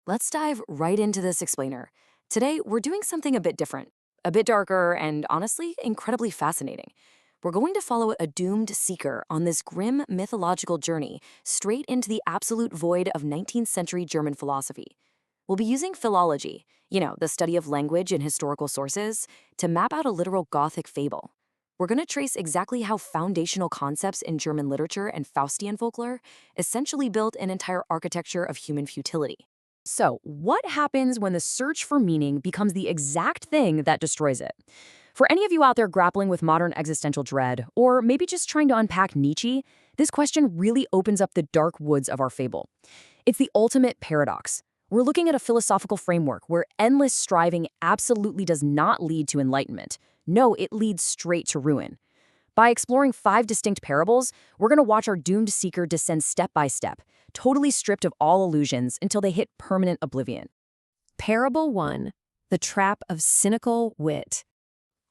Let's dive right into this explainer. Today, we're doing something a bit different, a bit darker, and honestly, incredibly fascinating. We're going to follow a doomed seeker on this grim mythological journey straight into the absolute void of 19th century German philosophy. We'll be using philology, the study of language and historical sources, to map out a literal Gothic fable. We're going to trace exactly how foundational concepts in German literature and Faustian folklore essentially built an entire architecture of human futility. So, what happens when the search for meaning becomes the exact thing that destroys it? For any of you out there grappling with modern existential dread, or maybe just trying to unpack Nietzsche, this question really opens up the dark woods of our fable. It's the ultimate paradox. We're looking at a philosophical framework where endless striving absolutely does not lead to enlightenment. No, it leads straight to ruin. By exploring 5 distinct parables, we're going to watch our doomed seeker descend step by step, totally stripped of all illusions until they hit permanent oblivion. Parable 1. The Trap of Cynical Wit.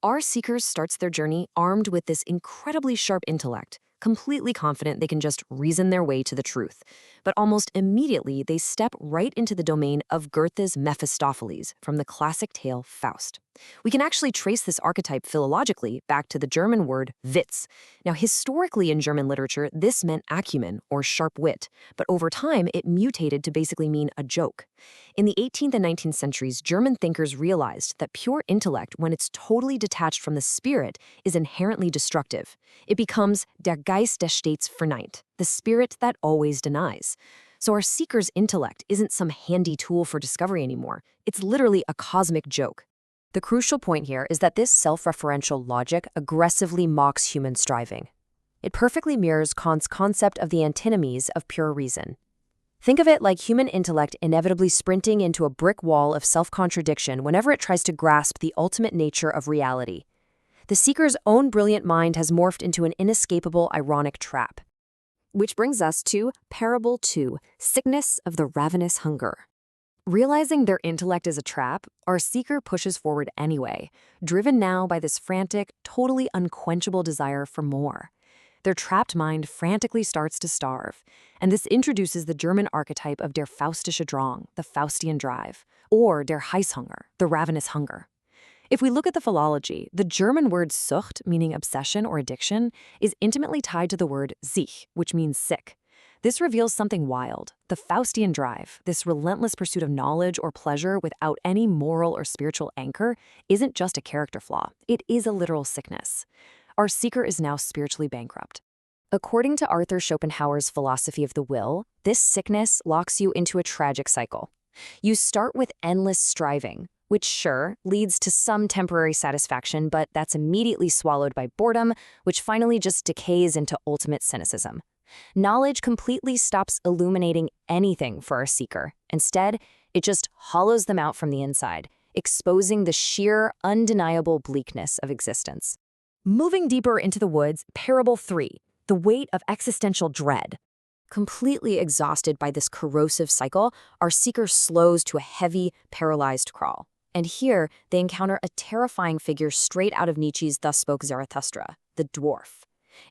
Our seeker starts their journey armed with this incredibly sharp intellect, completely confident they can just reason their way to the truth. But almost immediately, they step right into the domain of Goethe's Mephistopheles from the classic tale Faust. We can actually trace this archetype philologically back to the German word Witz. Now, historically in German literature, this meant acumen or sharp wit, but over time it mutated to basically mean a joke. In the 18th and 19th centuries, German thinkers realized that pure intellect, when it's totally detached from the spirit, is inherently destructive. It becomes der Geist der stets verneint, the spirit that always denies. So our seeker's intellect isn't some handy tool for discovery anymore. It's literally a cosmic joke. The crucial point here is that this self-referential logic aggressively mocks human striving. It perfectly mirrors Kant's concept of the antinomies of pure reason. Think of it like human intellect inevitably sprinting into a brick wall of self-contradiction whenever it tries to grasp the ultimate nature of reality. The seeker's own brilliant mind has morphed into an inescapable ironic trap. Which brings us to Parable 2, Sickness of the Ravenous Hunger. Realizing their intellect is a trap, our seeker pushes forward anyway, driven now by this frantic, totally unquenchable desire for more. Their trapped mind frantically starts to starve, and this introduces the German archetype of der faustische Drang, the Faustian drive, or der Heißhunger, the ravenous hunger. If we look at the philology, the German word Sucht, meaning obsession or addiction, is intimately tied to the word sich, which means sick. This reveals something wild. The Faustian drive, this relentless pursuit of knowledge or pleasure without any moral or spiritual anchor, isn't just a character flaw. It is a literal sickness. Our seeker is now spiritually bankrupt. According to Arthur Schopenhauer's philosophy of the will, this sickness locks you into a tragic cycle. You start with endless striving, which sure leads to some temporary satisfaction, but that's immediately swallowed by boredom, which finally just decays into ultimate cynicism. Knowledge completely stops illuminating anything for our seeker. Instead, it just hollows them out from the inside, exposing the sheer, undeniable bleakness of existence. Moving deeper into the woods, Parable 3, the weight of existential dread. Completely exhausted by this corrosive cycle, our seeker slows to a heavy, paralyzed crawl. And here, they encounter a terrifying figure straight out of Nietzsche's Thus Spoke Zarathustra, the dwarf.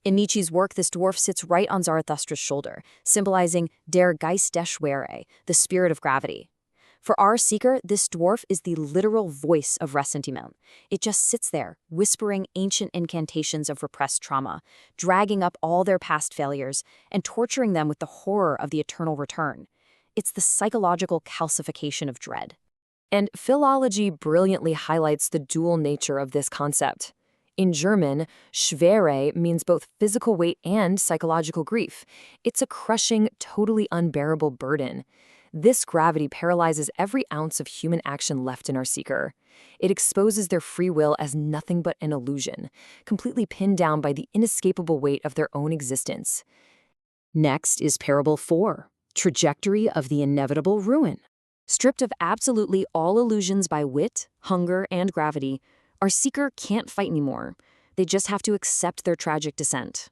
In Nietzsche's work, this dwarf sits right on Zarathustra's shoulder, symbolizing der Geist der Schwere, the spirit of gravity. For our seeker, this dwarf is the literal voice of ressentiment. It just sits there, whispering ancient incantations of repressed trauma, dragging up all their past failures, and torturing them with the horror of the eternal return. It's the psychological calcification of dread. And philology brilliantly highlights the dual nature of this concept. In German, Schwere means both physical weight and psychological grief. It's a crushing, totally unbearable burden. This gravity paralyzes every ounce of human action left in our seeker. It exposes their free will as nothing but an illusion, completely pinned down by the inescapable weight of their own existence. Next is Parable 4, Trajectory of the Inevitable Ruin. Stripped of absolutely all illusions by wit, hunger, and gravity, our seeker can't fight anymore. They just have to accept their tragic descent.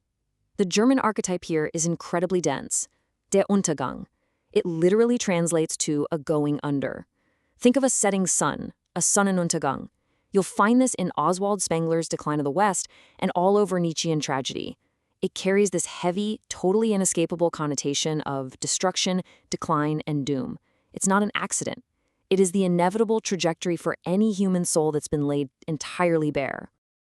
The German archetype here is incredibly dense. Der Untergang. It literally translates to a going under. Think of a setting sun, a Sonnenuntergang. You'll find this in Oswald Spengler's Decline of the West and all over Nietzschean tragedy. It carries this heavy, totally inescapable connotation of destruction, decline, and doom. It's not an accident. It is the inevitable trajectory for any human soul that's been laid entirely bare.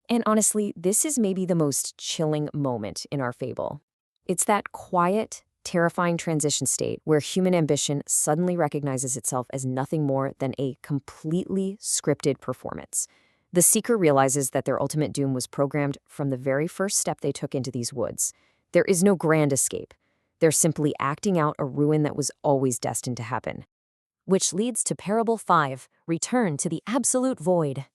And honestly, this is maybe the most chilling moment in our fable. It's that quiet, terrifying transition state where human ambition suddenly recognizes itself as nothing more than a completely scripted performance. The seeker realizes that their ultimate doom was programmed from the very first step they took into these woods. There is no grand escape. They're simply acting out a ruin that was always destined to happen. Which leads to Parable 5, Return to the Absolute Void.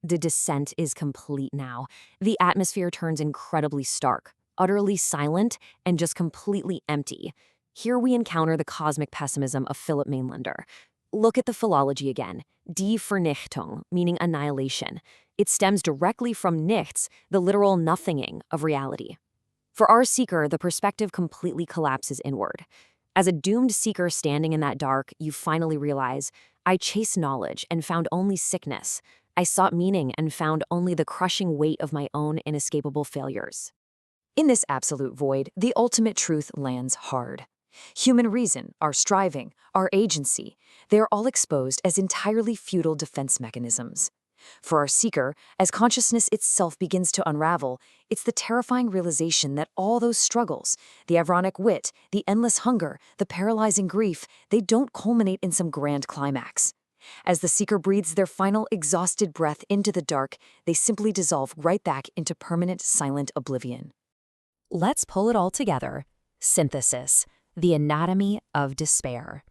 The descent is complete now. The atmosphere turns incredibly stark, utterly silent, and just completely empty. Here we encounter the cosmic pessimism of Philip Mainlander. Look at the philology again. Die Vernichtung, meaning annihilation. It stems directly from nichts, the literal nothinging of reality. For our seeker, the perspective completely collapses inward. As a doomed seeker standing in that dark, you finally realize, I chased knowledge and found only sickness. I sought meaning and found only the crushing weight of my own inescapable failures. In this absolute void, the ultimate truth lands hard. Human reason, our striving, our agency, they are all exposed as entirely futile defense mechanisms. For our seeker, as consciousness itself begins to unravel, it's the terrifying realization that all those struggles, the ironic wit, the endless hunger, the paralyzing grief, they don't culminate in some grand climax. As the seeker breathes their final exhausted breath into the dark, they simply dissolve right back into permanent silent oblivion. Let's pull it all together. Synthesis. The anatomy of despair.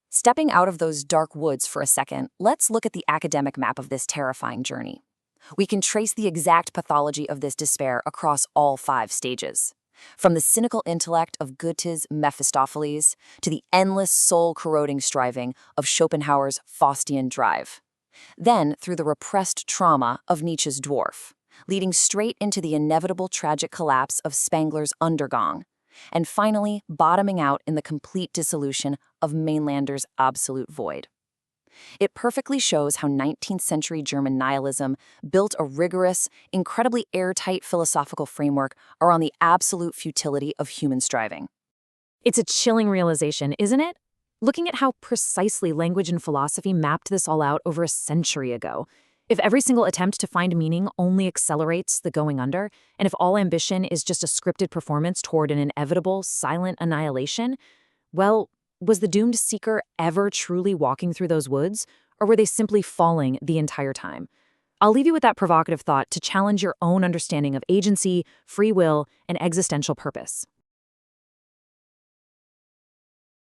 Stepping out of those dark woods for a second, let's look at the academic map of this terrifying journey. We can trace the exact pathology of this despair across all 5 stages. From the cynical intellect of Goethe's Mephistopheles to the endless soul-corroding striving of Schopenhauer's Faustian drive. Then through the repressed trauma of Nietzsche's dwarf, leading straight into the inevitable tragic collapse of Spengler's Untergang, and finally bottoming out in the complete dissolution of Mainlander's absolute void. It perfectly shows how 19th century German nihilism built a rigorous, incredibly airtight philosophical framework around the absolute futility of human striving. It's a chilling realization, isn't it? Looking at how precisely language and philosophy mapped this all out over a century ago. If every single attempt to find meaning only accelerates the going under, and if all ambition is just a scripted performance toward an inevitable, silent annihilation, well, was the doomed seeker ever truly walking through those woods, or were they simply falling the entire time? I'll leave you with that provocative thought to challenge your own understanding of agency, free will, and existential purpose.